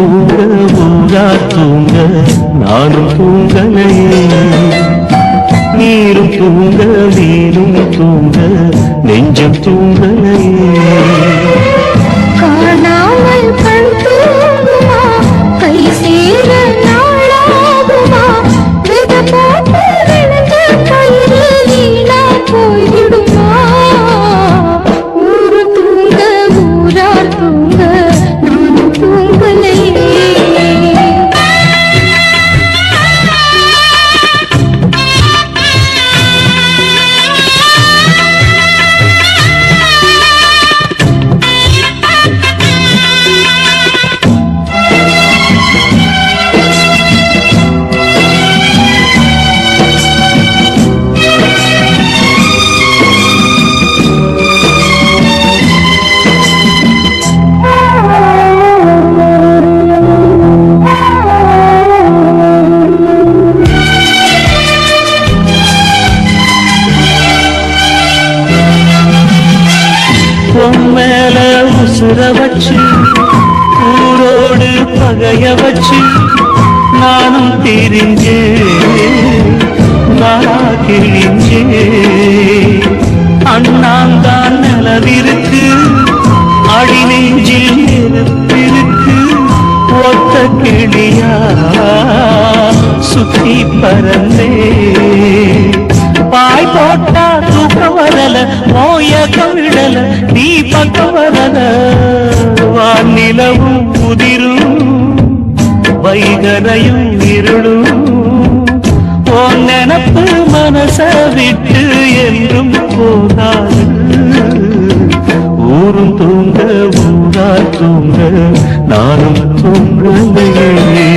தூங்க ஊரா தூங்க நானும் தூங்கலையே, நீரும் தூங்க நீரும் தூங்க நெஞ்சம் தூங்கலையே. காணாமல் கண் தூங்குமா, கை சேர நாளாகுமா, வித போட்டு விழுந்த கயிறு வீணா போய்விடுமா. ஊரு தூங்க ஊரார் தூங்க நானும் தூங்கலையே. மேல உசுர வச்சு ஊரோடு பகைய வச்சு நானும் திரிஞ்சே நானா கிழிஞ்சே. அண்ணாந்தான் நிலவிருக்கு அடி நெஞ்சில் நெருப்பிருக்கு, ஒத்த கிளியா சுத்தி பறந்தே. பாய் போட்டா தூக்க வரல, மோயக்கம் விடல, நீ பக்கம் வரல. வானிலவும் முதிரும் வைகரையும் இருளும், உன் நினப்பு மனச விட்டு என்றும் போகாது. ஊரும் தூங்க ஊரா தூங்க நானும் தூங்கலையே.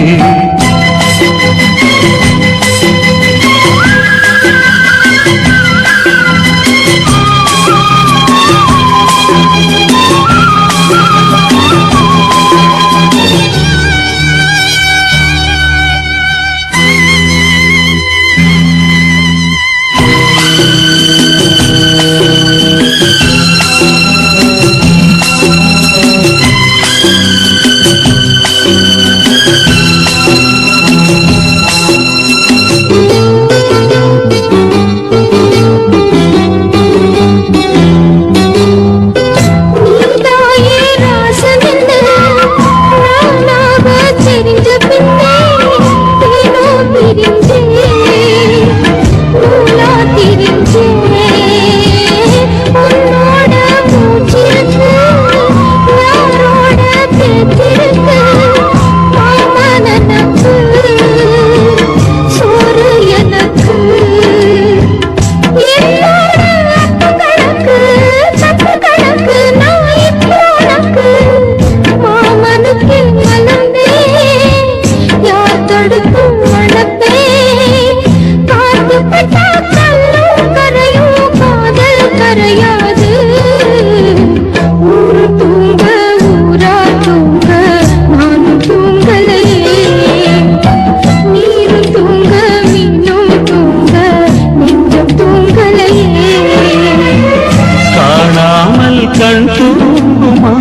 கண் தூங்குமா,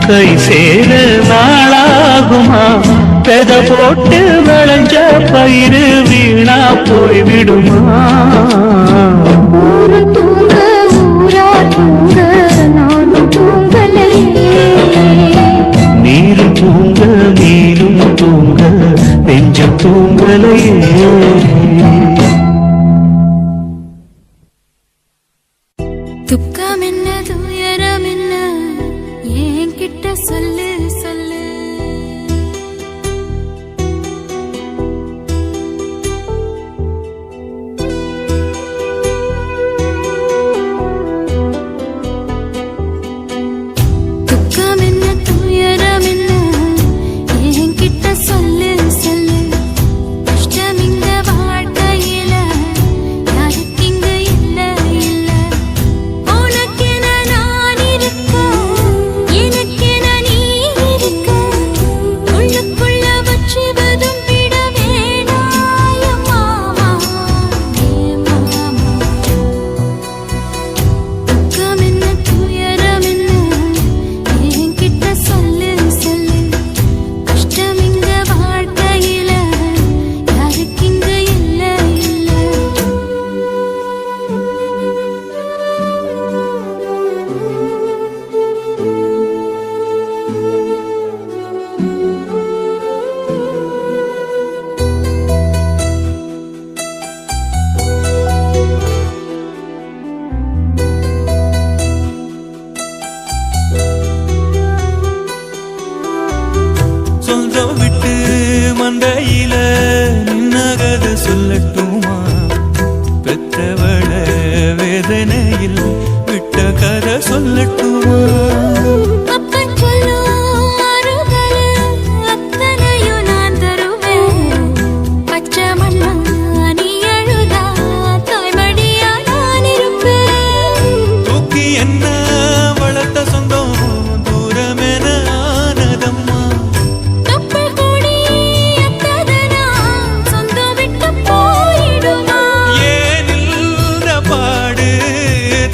கை சேர நாளாகுமா, பெத போட்டு விளைஞ்ச பயிறு வீணா போய்விடுமா. தூங்க ஊரா தூங்க நானும் தூங்கலையே, நீரும் தூங்க நீரும் தூங்க நெஞ்சம் தூங்கலையே. துக்கம் என்ன துயரம் என்ன ஏன் கிட்ட சொல்லு சொல்லு. துக்கம் என்ன துயரம் என்ன ஏன் கிட்ட சொல்லு சொல்லு. கஷ்டம் இந்த வாழ்க்கையில யாருக்கு இங்கு இல்ல இல்ல. உனக்கென நான் இருக்க, எனக்கென நீ இருக்க. சொல்லட்டுமா அப்பன் சொல்லும் ஆறுதல் அத்தனையும் நான் தருவேன். பச்சை மண்ணா நீ அழுதா தாய்மடியா நான் இருப்பேன். தூக்கி என்ன வளர்த்த சொந்தம் தூரமென ஆனதம்மா தொப்புள் கொடி அத்ததனா சொந்தம் விட்டு போயிடுமா? ஏன் இந்த பாடு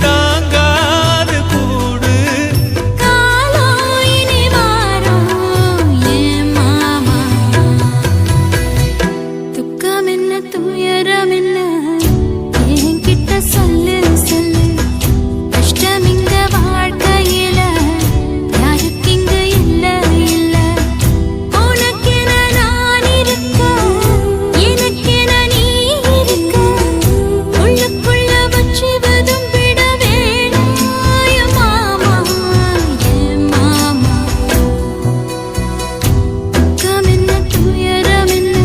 தாங்காது கூடு காலம் இனி மாறும் ஏன் மாமா? துக்கம் என்ன துயரம் என்ன என்கிட்ட சொல்லு சொல்லு. கஷ்டம் இங்க வாழ்க்கையில யாருக்கு இங்க இல்ல இல்ல. உனக்கென நான் இருக்க எனக்கென நீ இருக்க. உள்ளுக்குள்ள வச்சுவதும் விட வேணாய மாமா ஏன் மாமா? துக்கம் என்ன துயரம் என்ன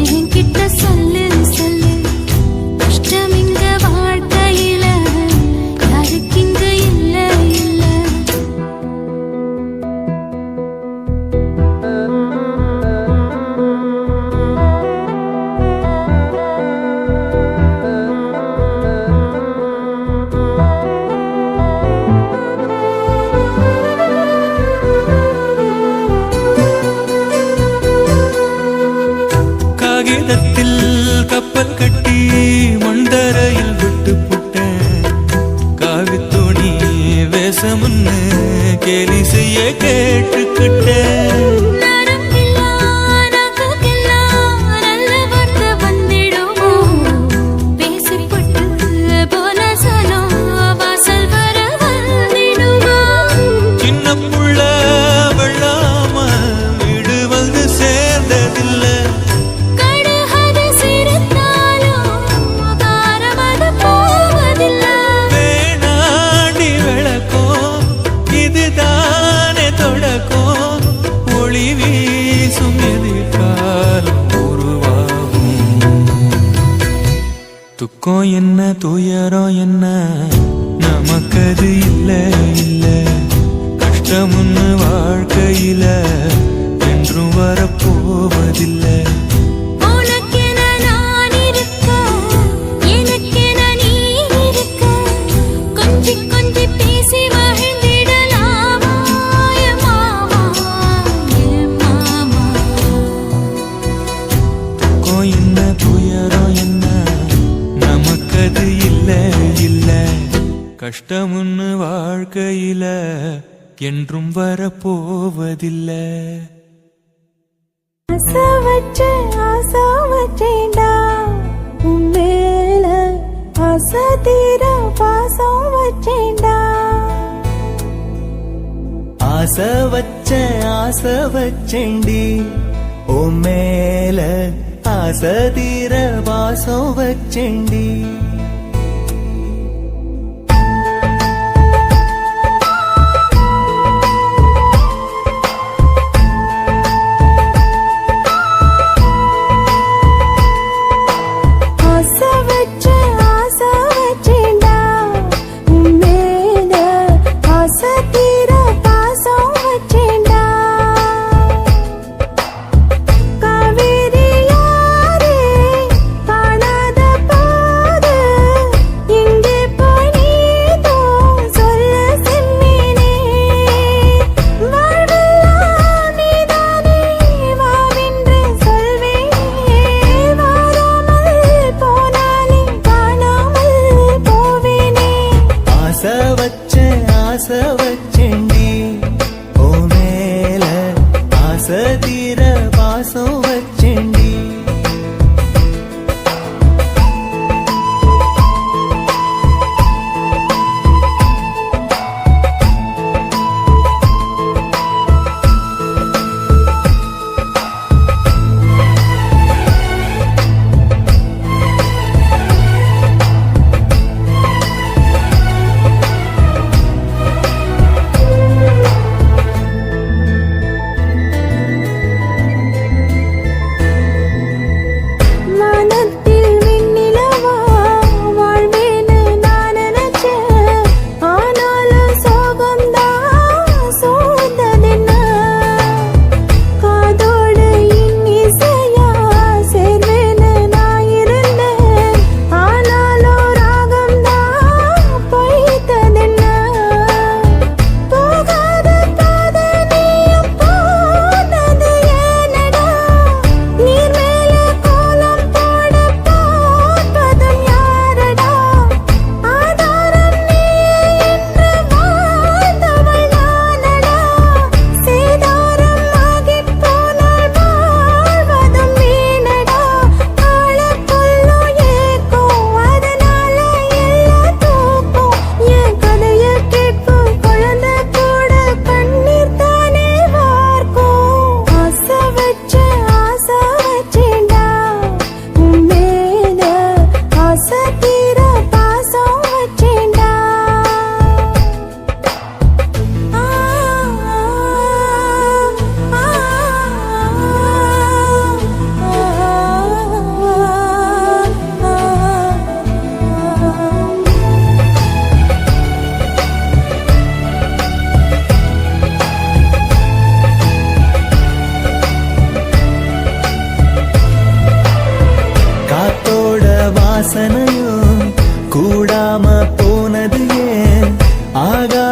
என்கிட்ட சொல்லு சொல்லு. கஷ்டம் இங்க வாழ்க்கையில யாருக்கு இங்க இல்ல இல்ல. காகிதத்தில் கப்பல் கட்டி மண்டரையில் விட்டு புட்டேன். காவித்துணி வேஷமுன்னு கேலி செய்ய கேட்டுக்கிட்டேன். நரம்பில்லா நகைக்கெல்லாம் நல்ல வார்த்தை வந்திடுமோ? பேசிப்பட்டு போன சனம் வாசல் வர வந்திடுமோ? சின்ன புள்ள வெள்ளாம வீடு வந்து சேர்ந்ததில்லை. கடுகது சிரித்தாலும் காரமது போவதில்லை. வேணாண்டி விளக்கம் இதுதானே தொடக்கம். ஒளி வீசும் எதிர்காலம் உருவாகும். துக்கம் என்ன துயரம் என்ன நமக்கது இல்ல இல்ல. கஷ்டம்னு வாழ்க்கையில என்றும் வரப்போவதில்லை. உனக்கென நான் இருக்க எனக்கென நீ இருக்க. கொஞ்சி கொஞ்சி பேசி மகிழ்ந்திடலாமா என் மாமா என் மாமா? துக்கம் என்ன துயரம் என்ன நமக்கது இல்ல இல்ல. கஷ்டம்னு வாழ்க்கையில என்றும் வரப்போவதில்லை. ஆசை வச்சேன்டா உன் மேல. ஆசை தீர பாசம் வச்சேன்டா. ஆசை வச்சேண்டி ஓ மேல. ஆசை தீர வாசம் வச்சேண்டி. ஆசை வச்சேன்டா உன் மேல. ஆசை தீர பாசம் வச்சேன்டா. காவேரி யாரே காணாத பாடு எங்கே போய் நீதோ சொல்ல செம்மீனே. வாழ்வெல்லாம் நீதானே வாவென்று சொல்வேனே. வாராமல் போனாலே காணாமல் போவேனே. ஆசை வச்சேண்டி ஓ மேல. ஆசை தீர வாசம் வச்சேண்டி.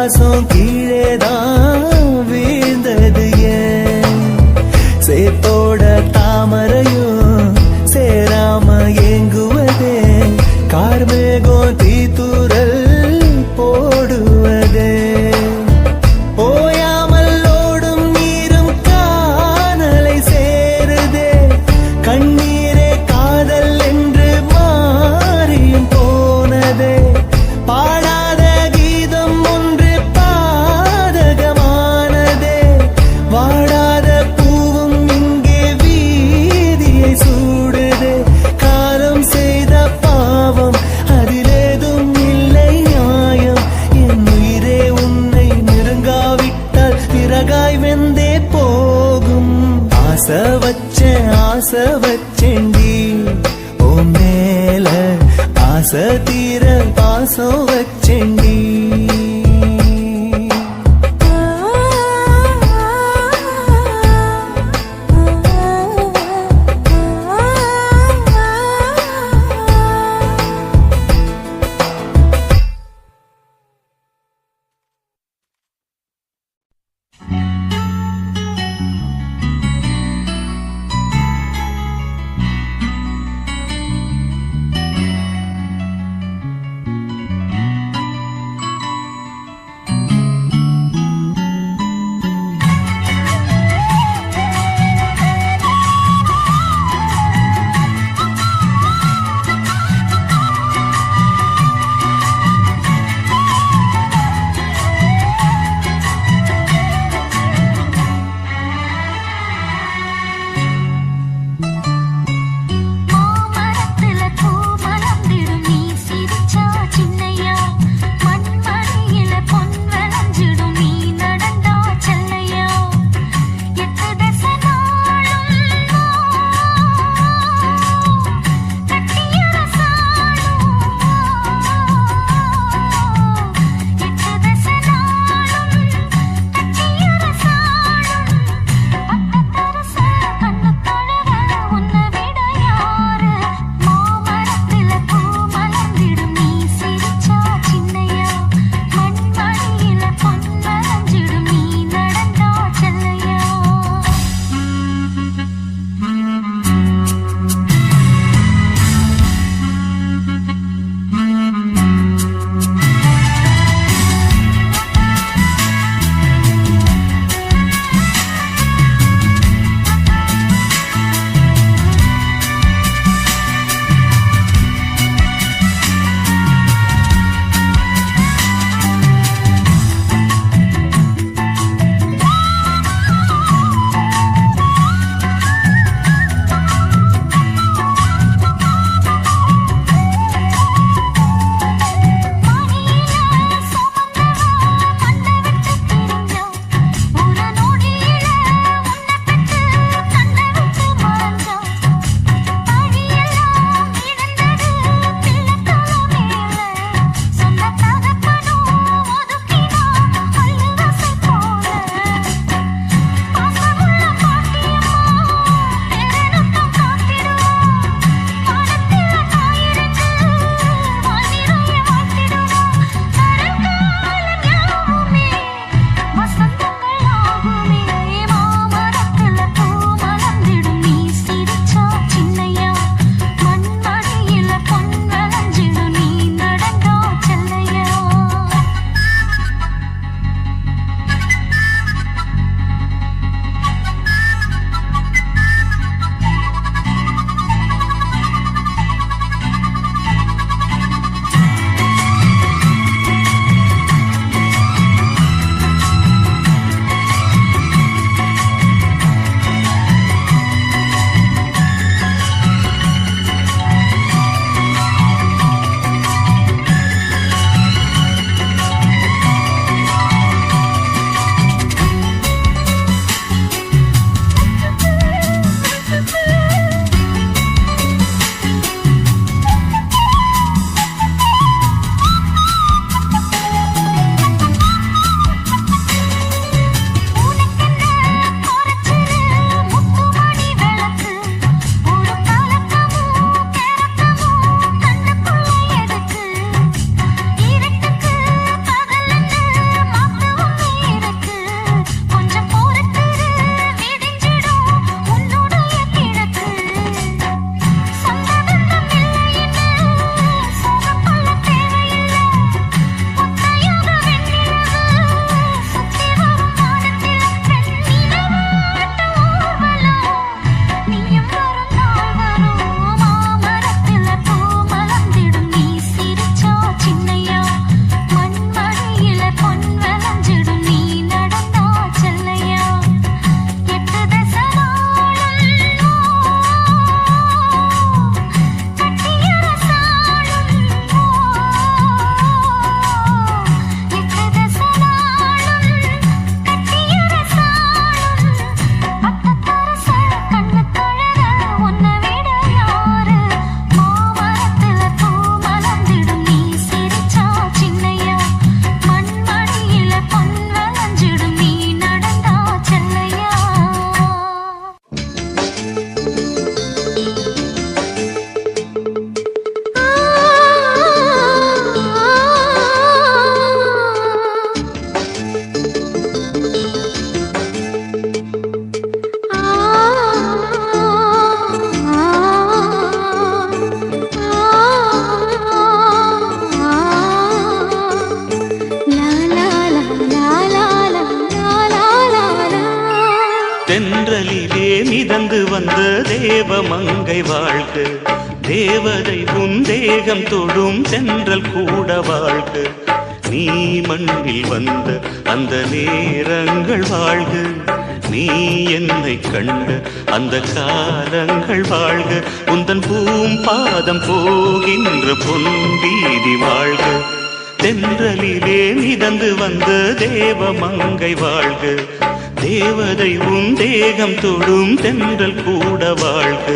பாசம் கீழேதான் வீழ்ந்தது ஏன் சேத்தோட தாமரையும் சேராம ஏங்குவதே கார்மேகம் தீத்துரல் போடுவதே ஓயாமல் ஓடும் நீரும் காணலை சேருதே கண்ணீரே காதல் என்று மாறியும் போனதே பாடாத கீதம் ஒன்று பாடிட தென்றலிலே மிதந்து வந்த தேவமங்கை வாழ்க, தேவதை உன் தேகம் தொடும் தென்றல் கூட வாழ்க. நீ மண்ணில் வந்த அந்த நேரங்கள் வாழ்க, நீ என்னை கண்ட அந்த காலங்கள் வாழ்க. உந்தன் பூம்பாதம் போகின்ற பொன்வீதி வாழ்க, தென்றலிலே மிதந்து வந்த தேவமங்கை வாழ்க, தேவதை உன் தேகம் தொடும் தென்றல் கூட வாழ்க.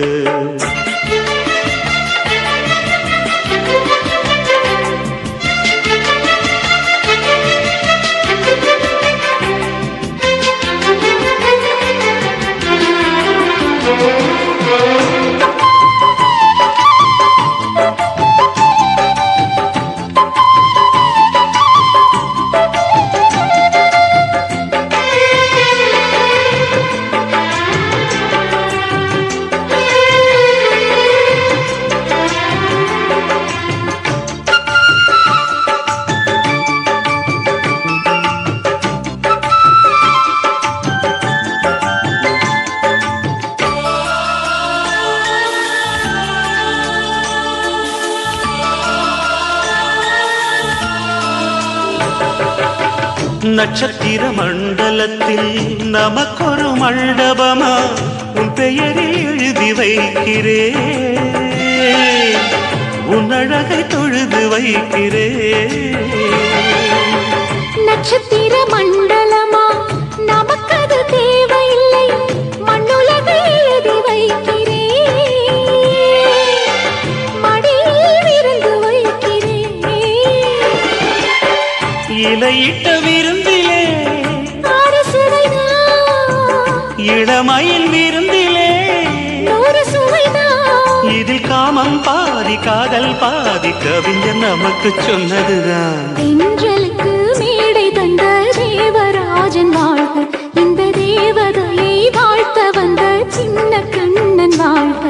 நட்சத்திர மண்டலத்தில் நமக்கொரு மண்டபமா உன் பெயரில் எழுதி வைக்கிறேன், உன் அழகை தொழுது வைக்கிறேன். நட்சத்திர மண்டலமா நமக்கது தேவையில்லை, மண்ணுலகை எழுதி வைக்கிறேன், மடியில் விருந்து வைக்கிறேன். இலையிட்ட விருந்திலே ஆறு சுவைதான், இளமையில் விருந்திலே நூறு சுவைதான். இதில் காமம் பாதி காதல் பாதி கவிஞர் நமக்கு சொன்னதுதான். தென்றலுக்கு மேடை தந்த தேவராஜன் வாழ்க, இந்த தேவதையை வாழ்த்த வந்த சின்ன கண்ணன் வாழ்க.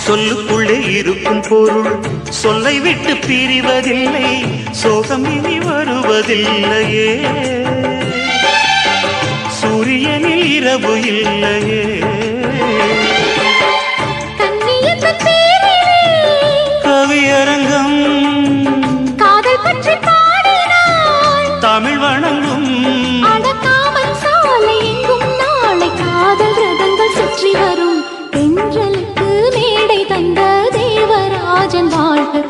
சொல்லுக்குள்ளே இருக்கும் பொருள் சொல்லை விட்டு பிரிவதில்லை, சோகம் இனி வருவதில்லையே, சூரியனில் இரவு இல்லையே. கவியரங்கம் காதல் பற்றி பாடினாள், தமிழ் வணங்கும் அடக்காமல் சாலை எங்கும் நாளை காதல் ரதங்கள் சுற்றி வரும். தென்றலுக்கு மேடை தந்த தேவராஜன் வாழ்க,